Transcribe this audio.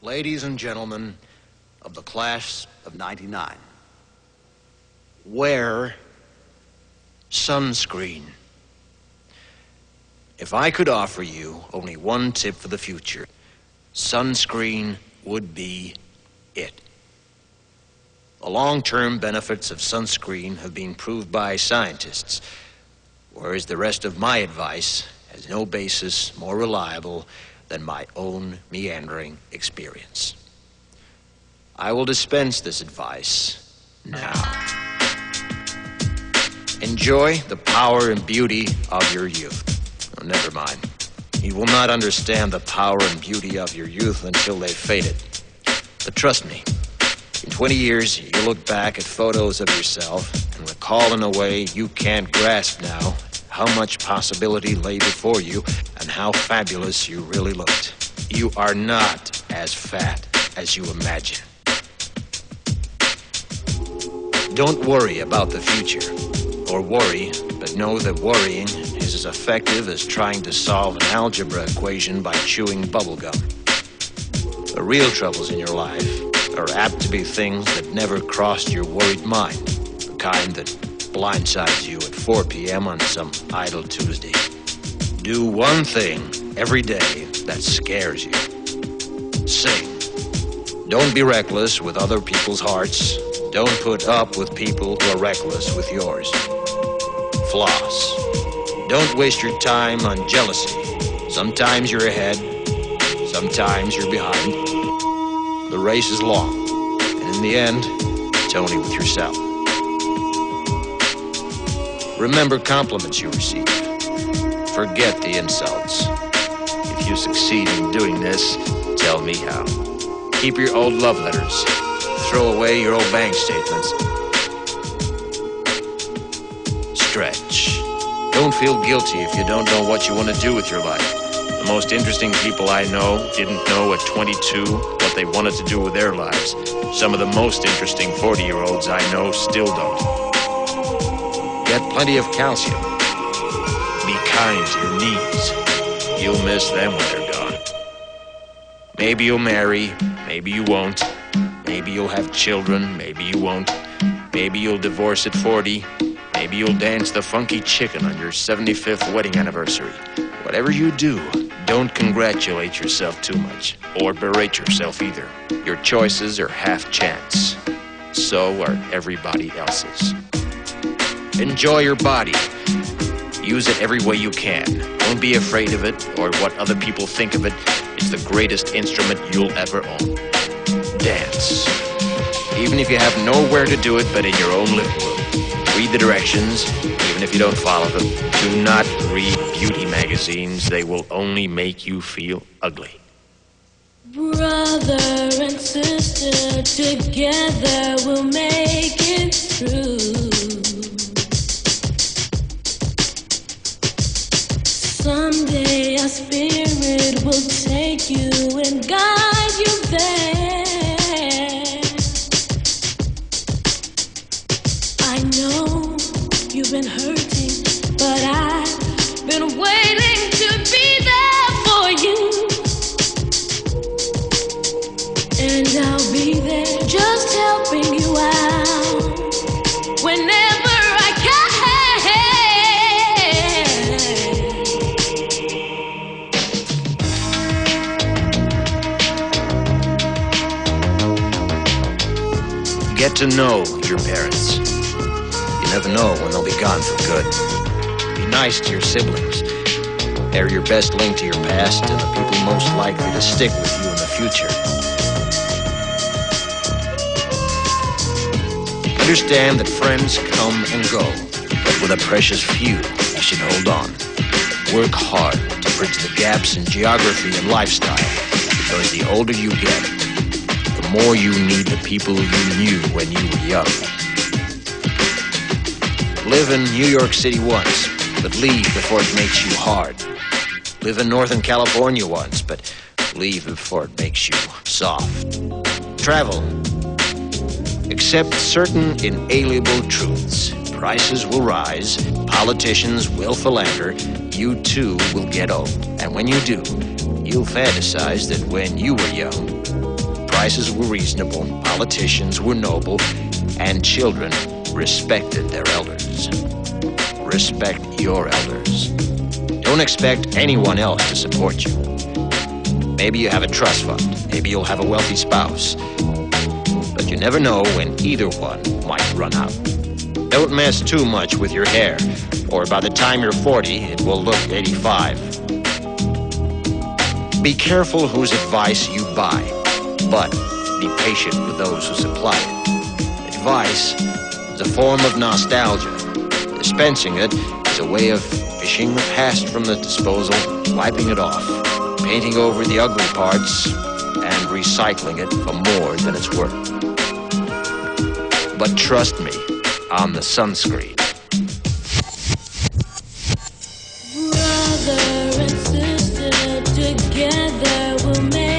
Ladies and gentlemen of the class of '99, wear sunscreen. If I could offer you only one tip for the future, sunscreen would be it. The long-term benefits of sunscreen have been proved by scientists, whereas the rest of my advice has no basis more reliable than my own meandering experience. I will dispense this advice now. Enjoy the power and beauty of your youth. Oh, never mind. You will not understand the power and beauty of your youth until they've faded. But trust me, in 20 years, you look back at photos of yourself and recall in a way you can't grasp now how much possibility lay before you and how fabulous you really looked. You are not as fat as you imagine. Don't worry about the future, or worry, but know that worrying is as effective as trying to solve an algebra equation by chewing bubblegum. The real troubles in your life are apt to be things that never crossed your worried mind, the kind that blindsides you at 4 p.m. on some idle Tuesday. Do one thing every day that scares you. Sing. Don't be reckless with other people's hearts. Don't put up with people who are reckless with yours. Floss. Don't waste your time on jealousy. Sometimes you're ahead, sometimes you're behind. The race is long, and in the end, it's only with yourself. Remember compliments you receive. Forget the insults. If you succeed in doing this, tell me how. Keep your old love letters. Throw away your old bank statements. Stretch. Don't feel guilty if you don't know what you want to do with your life. The most interesting people I know didn't know at 22 what they wanted to do with their lives. Some of the most interesting 40-year-olds I know still don't. Get plenty of calcium. Be kind to your knees. You'll miss them when they're gone. Maybe you'll marry, maybe you won't. Maybe you'll have children, maybe you won't. Maybe you'll divorce at 40. Maybe you'll dance the funky chicken on your 75th wedding anniversary. Whatever you do, don't congratulate yourself too much, or berate yourself either. Your choices are half chance. So are everybody else's. Enjoy your body. Use it every way you can. Don't be afraid of it or what other people think of it. It's the greatest instrument you'll ever own. Dance. Even if you have nowhere to do it but in your own living room. Read the directions, even if you don't follow them. Do not read beauty magazines. They will only make you feel ugly. Brother and sister, together we'll make it through. Someday our spirit will take you and guide you there. I know you've been hurting, but I've been waiting to be there for you. And I'll be there just helping you out whenever I can. Get to know your parents. You never know when they'll be gone for good. Be nice to your siblings. They're your best link to your past and the people most likely to stick with you in the future. Understand that friends come and go, but with a precious few, you should hold on. Work hard to bridge the gaps in geography and lifestyle, because the older you get, the more you need the people you knew when you were young. Live in New York City once, but leave before it makes you hard. Live in Northern California once, but leave before it makes you soft. Travel. Accept certain inalienable truths. Prices will rise, politicians will philander, you too will get old. And when you do, you'll fantasize that when you were young, prices were reasonable, politicians were noble, and children respected their elders. Respect your elders. Don't expect anyone else to support you. Maybe you have a trust fund. Maybe you'll have a wealthy spouse. But you never know when either one might run out. Don't mess too much with your hair, or by the time you're 40, it will look 85. Be careful whose advice you buy, but be patient with those who supply it. Advice is a form of nostalgia. Dispensing it is a way of fishing the past from the disposal, wiping it off, painting over the ugly parts, and recycling it for more than it's worth. But trust me on the sunscreen. Brother and sister, together we'll make